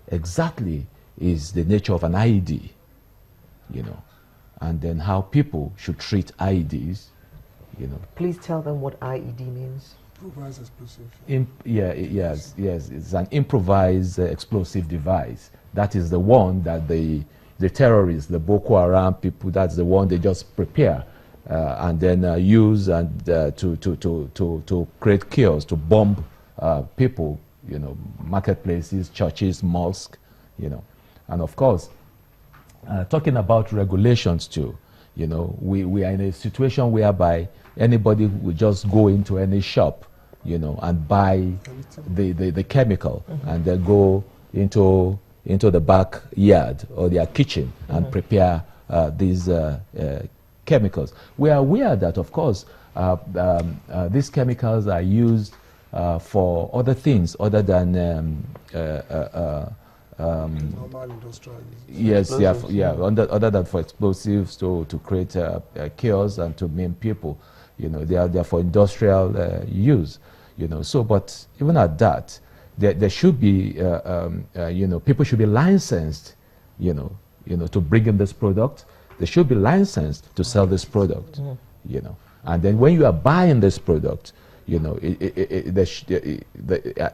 exactly is the nature of an IED, you know, and then how people should treat IEDs, you know. Please tell them what IED means. Improvised explosive. Yes, it's an improvised explosive device. That is the one that the terrorists, the Boko Haram people, that's the one they just prepare and then use and to create chaos, to bomb people, you know, marketplaces, churches, mosques, you know. And of course, talking about regulations too, you know, we are in a situation whereby anybody will just go into any shop, you know, and buy the chemical and then go into the backyard or their kitchen and prepare these chemicals. We are aware that, of course, these chemicals are used for other things other than Normal industrial. yes, other than for explosives to create chaos and to maim people, you know, they are for industrial use, you know. So, but even at that, there should be, you know, people should be licensed, you know, to bring in this product. They should be licensed to sell this product, you know. And then when you are buying this product, you know, the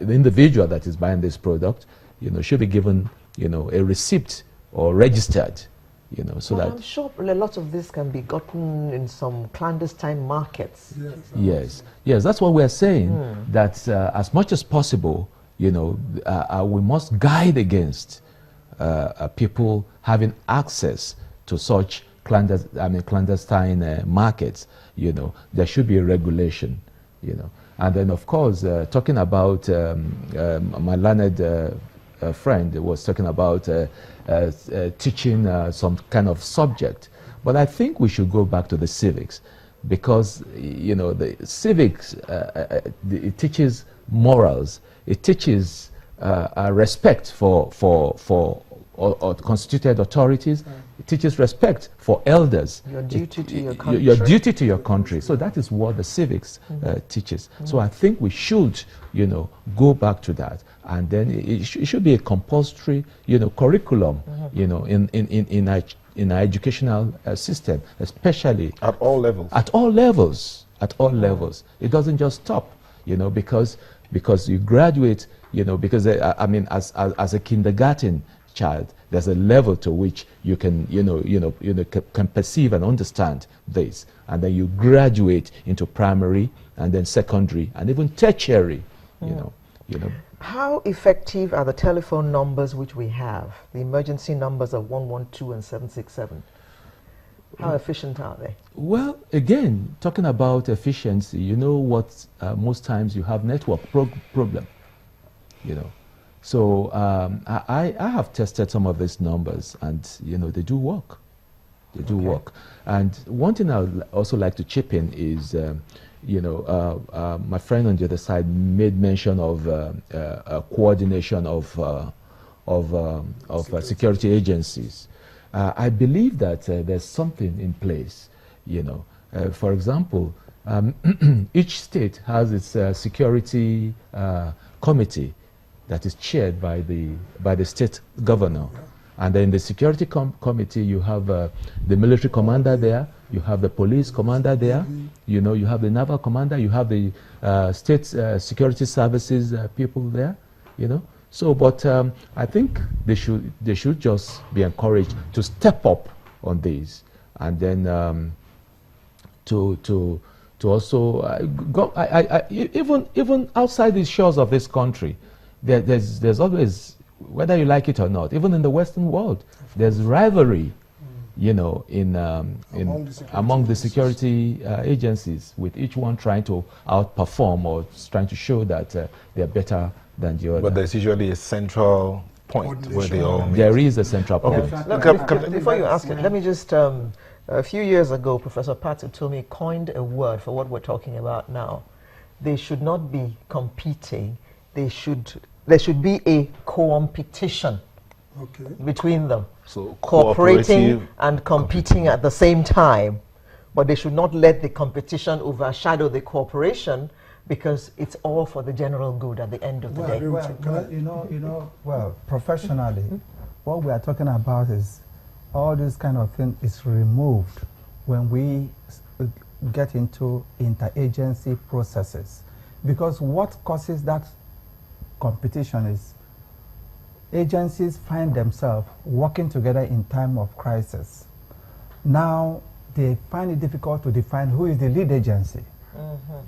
individual that is buying this product, you know, should be given, you know, a receipt or registered, you know, so that. I'm sure a lot of this can be gotten in some clandestine markets. Yes, that's what we're saying, that as much as possible, you know, we must guide against people having access to such clandestine markets, you know. There should be a regulation, you know. And then, of course, talking about my learned friend was talking about teaching some kind of subject. But I think we should go back to the civics, because, you know, the civics, it teaches morals, it teaches respect for constituted authorities, it teaches respect for elders. Your duty to your country. Your duty to your country. So that is what the civics teaches. So I think we should, you know, go back to that. And then it should be a compulsory, you know, curriculum, you know, in our educational system, especially at all levels. At all levels. At all levels. It doesn't just stop, you know, because you graduate, you know, because I mean, as a kindergarten child, there's a level to which you can, can perceive and understand this, and then you graduate into primary, and then secondary, and even tertiary, you know. How effective are the telephone numbers which we have, the emergency numbers of 112 and 767? How efficient are they? Well, again, talking about efficiency, you know what, most times you have network problem, you know. So I have tested some of these numbers, and, you know, they do work. They do work. And one thing I would also like to chip in is, my friend on the other side made mention of coordination of security agencies. I believe that there's something in place, you know. For example, each state has its security committee that is chaired by the state governor. And then in the security committee, you have the military commander there, you have the police commander there, you know, you have the naval commander, you have the state security services people there, you know. So, but I think they should just be encouraged to step up on these, and then to also go. Even outside the shores of this country, there's always, whether you like it or not, even in the Western world, there's rivalry, you know, among the security agencies, with each one trying to outperform or trying to show that they're better than the other. But there's usually a central point where they all meet. There is a central point. Before you ask it, let me just, a few years ago, Professor Patu told me, coined a word for what we're talking about now. They should not be competing. There should be a competition between them. So cooperating and competing at the same time. But they should not let the competition overshadow the cooperation, because it's all for the general good at the end of the day. Well, professionally, what we are talking about is all this kind of thing is removed when we get into interagency processes, because what causes that competition is agencies find themselves working together in time of crisis. Now they find it difficult to define who is the lead agency.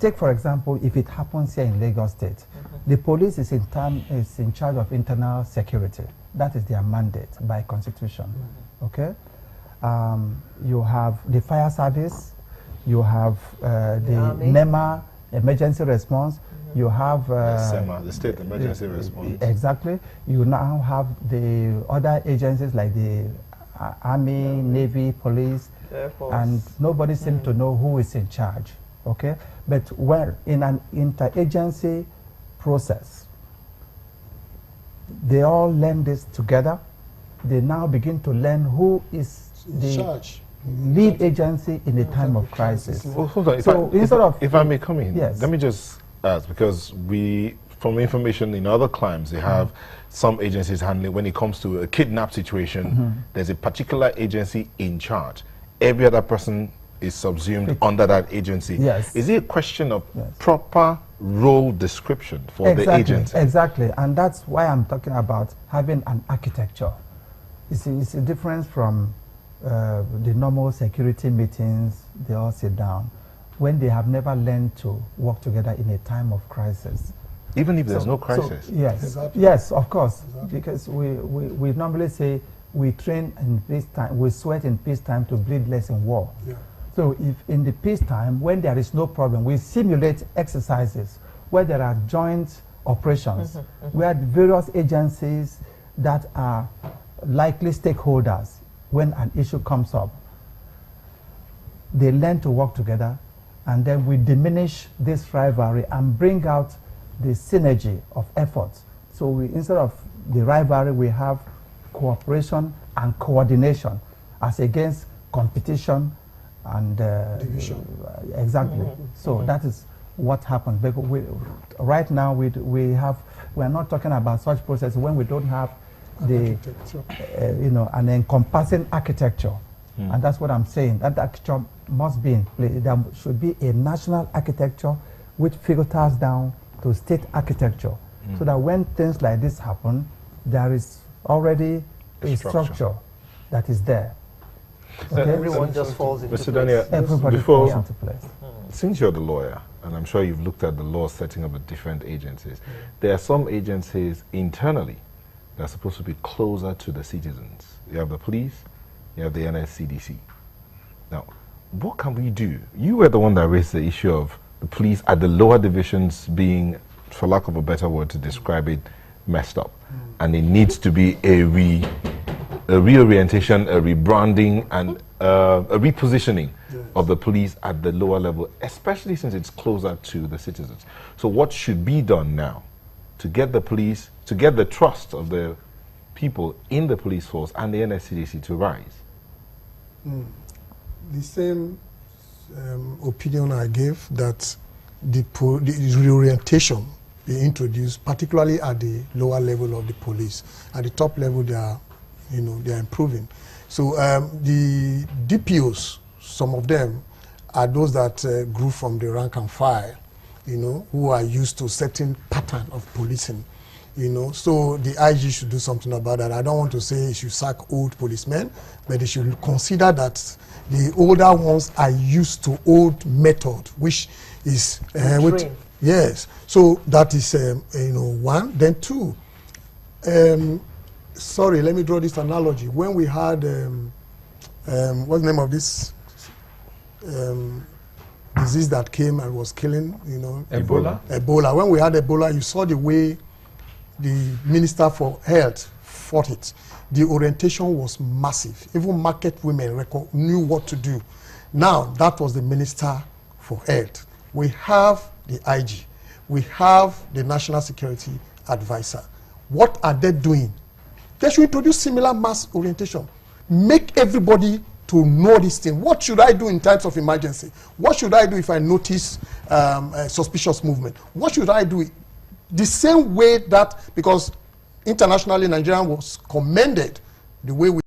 Take, for example, if it happens here in Lagos State, the police is in charge of internal security. That is their mandate by constitution. Okay, you have the fire service, you have the NEMA, emergency response. You have the state emergency response. Exactly. You now have the other agencies like the Army, Navy, Police, and nobody seems to know who is in charge. Okay, but when in an interagency process, they all learn this together. They now begin to learn who is the lead agency in a time of crisis. Well, hold on. If I may come in, yes. Let me just ask, because from information in other climes, they have some agencies handling, when it comes to a kidnap situation, there's a particular agency in charge. Every other person is subsumed under that agency. Yes. Is it a question of proper role description for the agency? Exactly, and that's why I'm talking about having an architecture. It's a difference from the normal security meetings. They all sit down when they have never learned to work together in a time of crisis. Even if there's no crisis? Yes, yes, of course, because we normally say we train in peacetime, we sweat in peacetime to bleed less in war. Yeah. So if in the peacetime, when there is no problem, we simulate exercises where there are joint operations, where various agencies that are likely stakeholders, when an issue comes up, they learn to work together, and then we diminish this rivalry and bring out the synergy of efforts. So we, instead of the rivalry, we have cooperation and coordination as against competition and division. Exactly. So that is what happens. But right now we're not talking about such processes when we don't have the an encompassing architecture. And that's what I'm saying. That architecture must be in place. There should be a national architecture which filters down to state architecture, so that when things like this happen, there is already a structure that is there. Okay? Everyone just falls into Mr. place. Daniel, Everybody falls into place. Since you're the lawyer, and I'm sure you've looked at the law setting up with different agencies, there are some agencies internally that are supposed to be closer to the citizens. You have the police, you have the NSCDC. Now, what can we do? You were the one that raised the issue of the police at the lower divisions being, for lack of a better word to describe it, messed up. And it needs to be a reorientation, a rebranding, and a repositioning of the police at the lower level, especially since it's closer to the citizens. So what should be done now to get the police, to get the trust of the people in the police force and the NSCDC to rise? The same opinion I gave, that the reorientation be introduced, particularly at the lower level of the police. At the top level, they are improving. So the DPOs, some of them are those that grew from the rank and file, who are used to certain pattern of policing. So the IG should do something about that. I don't want to say it should sack old policemen, but they should consider that the older ones are used to old method, which is yes. So that is one. Then two. Sorry, let me draw this analogy. When we had what's the name of this disease that came and was killing, Ebola. Ebola. When we had Ebola, you saw the way the Minister for Health fought it. The orientation was massive. Even market women knew what to do. Now, that was the Minister for Health. We have the IG. We have the National Security Advisor. What are they doing? They should introduce similar mass orientation. Make everybody to know this thing. What should I do in times of emergency? What should I do if I notice suspicious movement. What should I do? The same way that, because internationally Nigeria was commended the way we